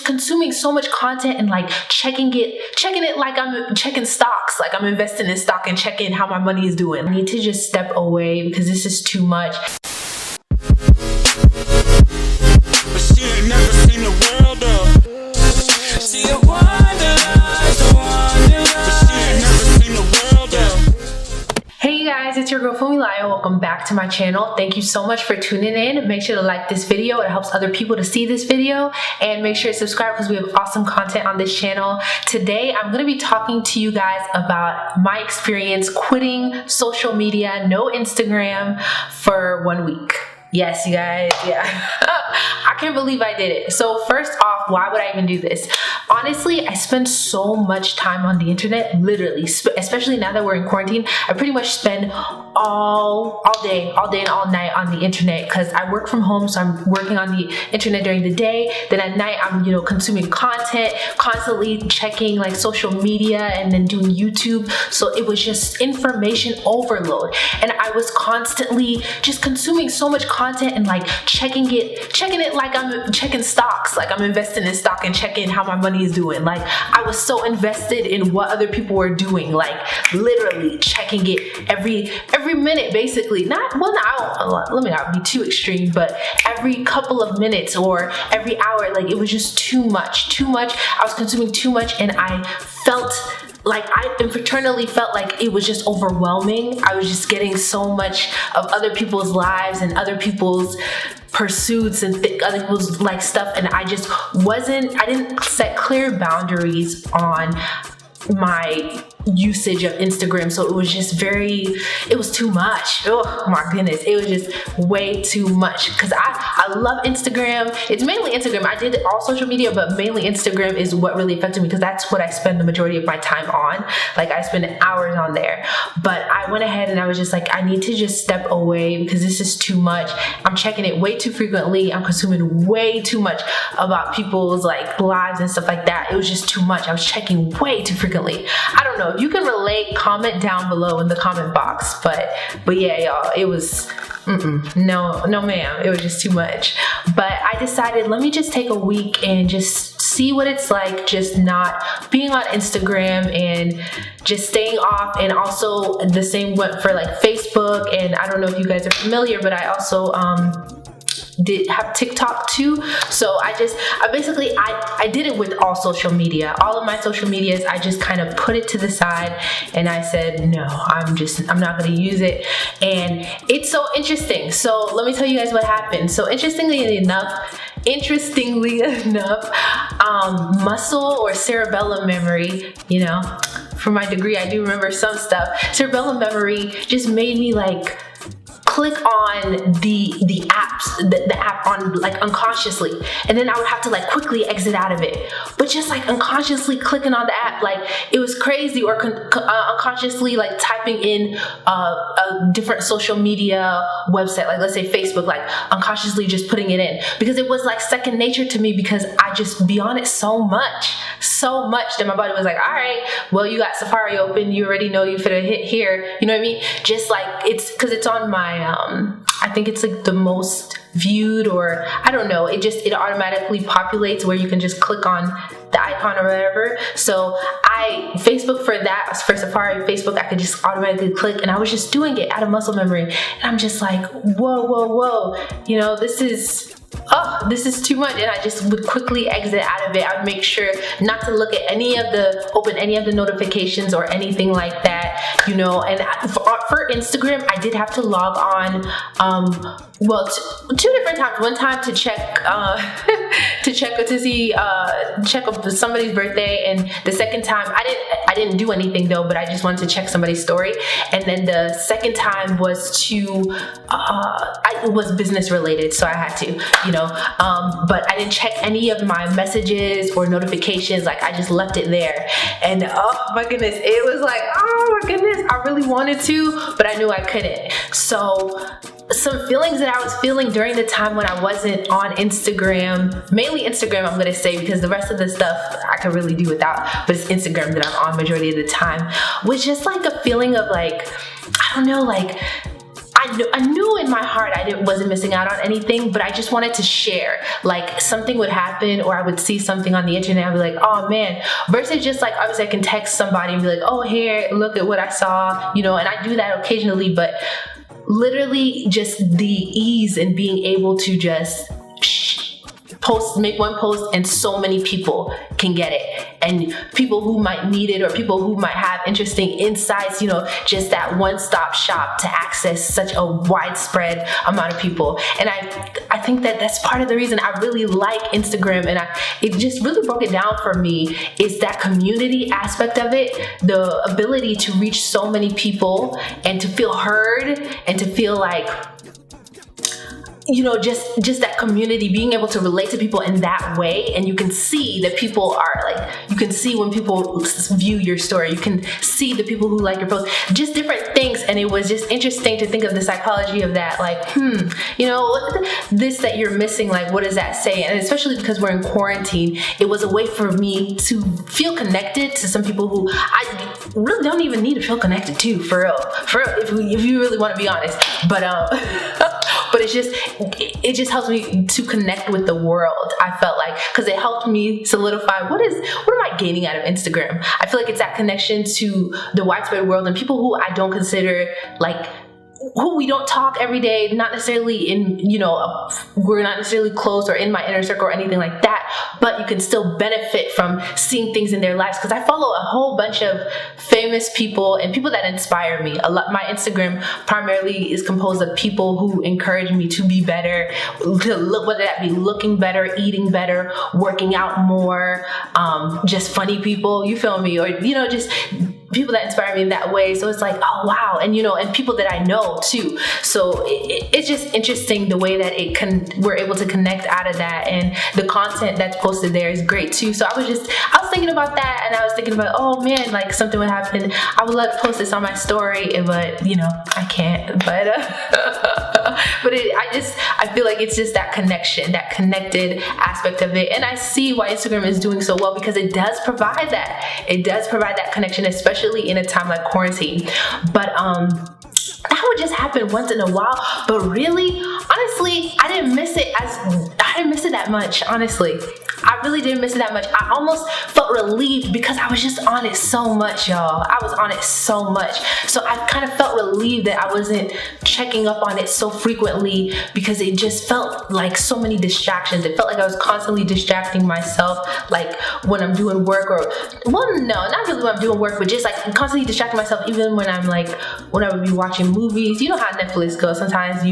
consuming so much content and like checking it like I'm checking stocks, like I'm investing in stock and checking how my money is doing. I need to just step away because this is too much. But she ain't never seen the world up. She a Hey guys, it's your girl Funmi-Layo. Welcome back to my channel. Thank you so much for tuning in. Make sure to like this video. It helps other people to see this video, and make sure to subscribe because we have awesome content on this channel. Today, I'm going to be talking to you guys about my experience quitting social media, no Instagram, for 1 week. Yes, you guys, yeah. I can't believe I did it. So first off, why would I even do this? Honestly, I spend so much time on the internet, literally, especially now that we're in quarantine. I pretty much spend all day and all night on the internet because I work from home, so I'm working on the internet during the day. Then at night, I'm consuming content, constantly checking like social media and then doing YouTube. So it was just information overload, and I was constantly just consuming so much content and like checking it like I'm checking stocks, like I'm investing in stock and checking how my money is doing. Like I was so invested in what other people were doing, like literally checking it every minute, basically. Let me not be too extreme, but every couple of minutes or every hour. Like it was just too much. I was consuming too much, and I felt like I internally felt like it was just overwhelming. I was just getting so much of other people's lives and other people's pursuits and other people's like stuff, and I didn't set clear boundaries on my usage of Instagram. So it was just it was too much. Oh my goodness, it was just way too much because I love Instagram. It's mainly Instagram. I did all social media, but mainly Instagram is what really affected me because that's what I spend the majority of my time on. Like I spend hours on there. But I went ahead and I was just like, I need to just step away because this is too much. I'm checking it way too frequently. I'm consuming way too much about people's like lives and stuff like that. It was just too much. I was checking way too frequently. I don't know if you can relate. Comment down below in the comment box. But yeah, y'all, it was no ma'am, it was just too much. But I decided, let me just take a week and just see what it's like just not being on Instagram and just staying off. And also the same went for like Facebook, and I don't know if you guys are familiar, but I also did have TikTok too. So I did it with all social media. All of my social medias, I just kind of put it to the side and I said, no, I'm not going to use it. And it's so interesting. So let me tell you guys what happened. So interestingly enough, muscle or cerebellum memory, for my degree, I do remember some stuff. Cerebellum memory just made me like click on the app on like unconsciously, and then I would have to like quickly exit out of it. But just like unconsciously clicking on the app, like it was crazy. Or unconsciously like typing in a different social media website, like let's say Facebook, like unconsciously just putting it in because it was like second nature to me because I just be on it so much that my body was like, all right, well, you got Safari open, you already know you finna hit here, you know what I mean? Just like it's because it's on my I think it's like the most viewed, or I don't know, it automatically populates where you can just click on the icon or whatever. So Facebook for Safari, Facebook, I could just automatically click, and I was just doing it out of muscle memory, and I'm just like, whoa, this is too much. And I just would quickly exit out of it. I would make sure not to look at open any of the notifications or anything like that, and for Instagram, I did have to log on, two different times. One time to check up somebody's birthday, and the second time I didn't do anything though, but I just wanted to check somebody's story. And then the second time was it was business related, so I had to, but I didn't check any of my messages or notifications. Like I just left it there, and oh my goodness, it was like, oh my goodness, I really wanted to, but I knew I couldn't. So some feelings that I was feeling during the time when I wasn't on Instagram, mainly Instagram I'm gonna say, because the rest of the stuff I could really do without, but it's Instagram that I'm on majority of the time, was just like a feeling of like, I don't know, like I I knew in my heart wasn't missing out on anything, but I just wanted to share. Like something would happen, or I would see something on the internet, I'd be like, oh man, versus just like, obviously I can text somebody and be like, oh, here, look at what I saw, you know, and I do that occasionally, but literally just the ease in being able to just make one post and so many people can get it, and people who might need it or people who might have interesting insights, you know, just that one-stop shop to access such a widespread amount of people. And I think that that's part of the reason I really like Instagram, and it just really broke it down for me, is that community aspect of it, the ability to reach so many people and to feel heard and to feel like, you know, just that community, being able to relate to people in that way. And you can see that people are like, you can see when people view your story, you can see the people who like your post, just different things. And it was just interesting to think of the psychology of that, like, you know, this that you're missing, like, what does that say? And especially because we're in quarantine, it was a way for me to feel connected to some people who I really don't even need to feel connected to, for real, if you really want to be honest. But but it just helps me to connect with the world, I felt like, because it helped me solidify what am I gaining out of Instagram. I feel like it's that connection to the widespread world and people who I don't consider, like, who we don't talk every day, not necessarily in, you know, we're not necessarily close or in my inner circle or anything like that, but you can still benefit from seeing things in their lives. Because I follow a whole bunch of famous people and people that inspire me a lot. My Instagram primarily is composed of people who encourage me to be better, to look, whether that be looking better, eating better, working out more, just funny people, you feel me, or, you know, just people that inspire me in that way. So it's like, oh wow, and you know, and people that I know too. So it's just interesting the way that we're able to connect out of that, and the content that's posted there is great too. So I was thinking about that, and I was thinking about, oh man, like something would happen, I would love to post this on my story, but you know, I can't. But I feel like it's just that connection, that connected aspect of it, and I see why Instagram is doing so well, because it does provide that. It does provide that connection, especially in a time like quarantine. But that would just happen once in a while. But really, honestly, I didn't miss it that much, honestly. I really didn't miss it that much. I almost felt relieved because I was just on it so much, y'all. I was on it so much. So I kind of felt relieved that I wasn't checking up on it so frequently, because it just felt like so many distractions. It felt like I was constantly distracting myself, like when I'm doing work, or, well, no, not really when I'm doing work, but just like constantly distracting myself, even when I would be watching movies. You know how Netflix goes. Sometimes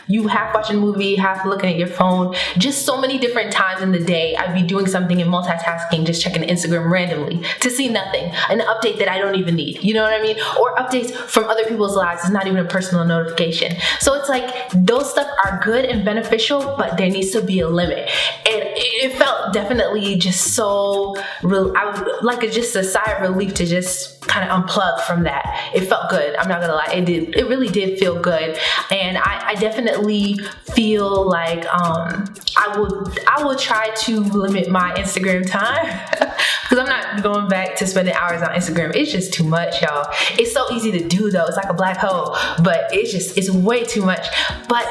you half watching a movie, half looking at your phone. Just so many different times in the day, I'd be doing something and multitasking, just checking Instagram randomly to see nothing, an update that I don't even need, you know what I mean? Or updates from other people's lives. It's not even a personal notification. So it's like, those stuff are good and beneficial, but there needs to be a limit. And it felt definitely just so just a sigh of relief to just kind of unplug from that. It felt good. I'm not gonna lie. It really did feel good. And I definitely feel like I will try to limit my Instagram time because I'm not going back to spending hours on Instagram. It's just too much, y'all. It's so easy to do though. It's like a black hole, but it's way too much. But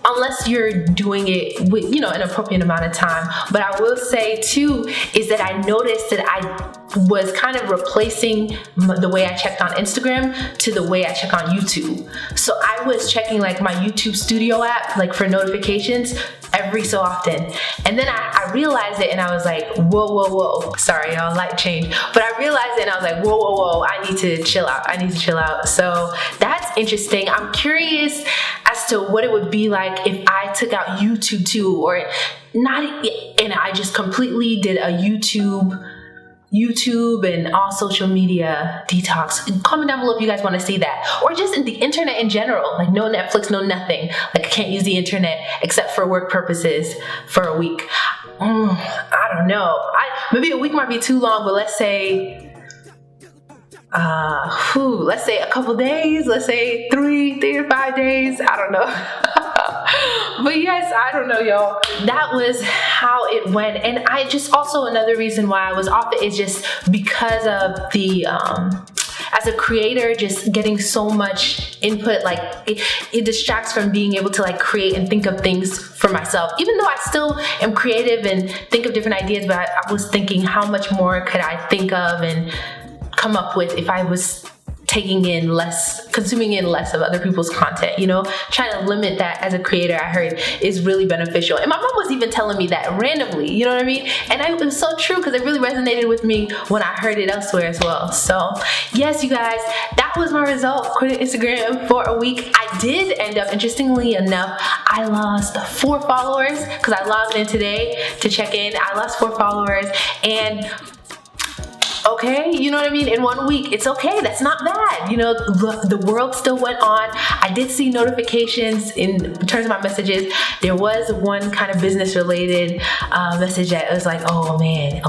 unless you're doing it with, you know, an appropriate amount of time. But I will say too, is that I noticed that I was kind of replacing the way I checked on Instagram to the way I check on YouTube. So I was checking like my YouTube Studio app, like for notifications, every so often. And then I realized it, and I was like, whoa. Sorry, y'all, light change. But I realized it, and I was like, whoa, I need to chill out. So that's interesting. I'm curious as to what it would be like if I took out YouTube too, or not, and I just completely did a YouTube and all social media detox. Comment down below if you guys want to see that, or just in the internet in general, like no Netflix, no nothing. Like I can't use the internet except for work purposes for a week. I don't know. Maybe a week might be too long, but let's say a couple days. Let's say 3 to 5 days. I don't know. But yes, I don't know, y'all. That was how it went. And I just also, another reason why I was off it is just because of the as a creator, just getting so much input, like it distracts from being able to like create and think of things for myself. Even though I still am creative and think of different ideas, but I was thinking how much more could I think of and come up with if I was consuming in less of other people's content, you know, trying to limit that as a creator, I heard is really beneficial. And my mom was even telling me that randomly, you know what I mean? And it was so true because it really resonated with me when I heard it elsewhere as well. So yes, you guys, that was my result, quitting Instagram for a week. I did end up, interestingly enough, I lost 4 followers because I logged in today to check in. I lost 4 followers, and okay, you know what I mean? In 1 week, it's okay. That's not bad. You know, the world still went on. I did see notifications in terms of my messages. There was one kind of business related message that was like, oh man,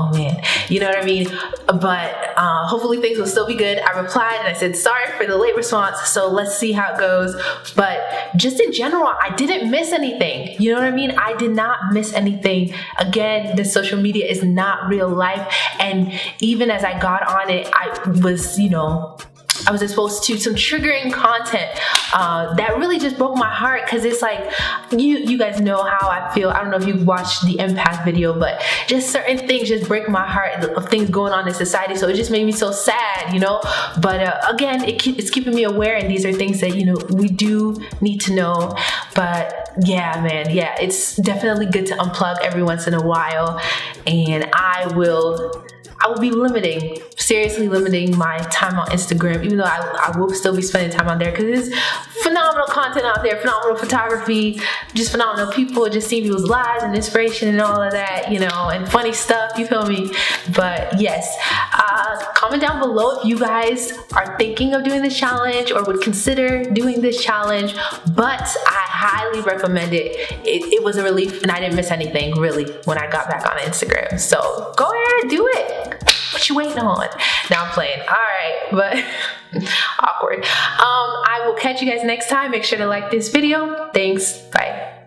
you know what I mean? But hopefully things will still be good. I replied and I said, sorry for the late response. So let's see how it goes. But just in general, I didn't miss anything. You know what I mean? I did not miss anything. Again, the social media is not real life. And even as I got on it, I was exposed to some triggering content that really just broke my heart, because it's like, you guys know how I feel. I don't know if you watched the empath video, but just certain things just break my heart of things going on in society. So it just made me so sad, you know. But again, it's keeping me aware, and these are things that, you know, we do need to know. But yeah, man, yeah, it's definitely good to unplug every once in a while, and I will be seriously limiting my time on Instagram, even though I will still be spending time on there, because there's phenomenal content out there, phenomenal photography, just phenomenal people, just seeing people's lives and inspiration and all of that, you know, and funny stuff, you feel me? But yes, comment down below if you guys are thinking of doing this challenge or would consider doing this challenge. But I highly recommend it. It was a relief, and I didn't miss anything really when I got back on Instagram. So go ahead, do it. What you waiting on? Now I'm playing. All right, but awkward. I will catch you guys next time. Make sure to like this video. Thanks. Bye.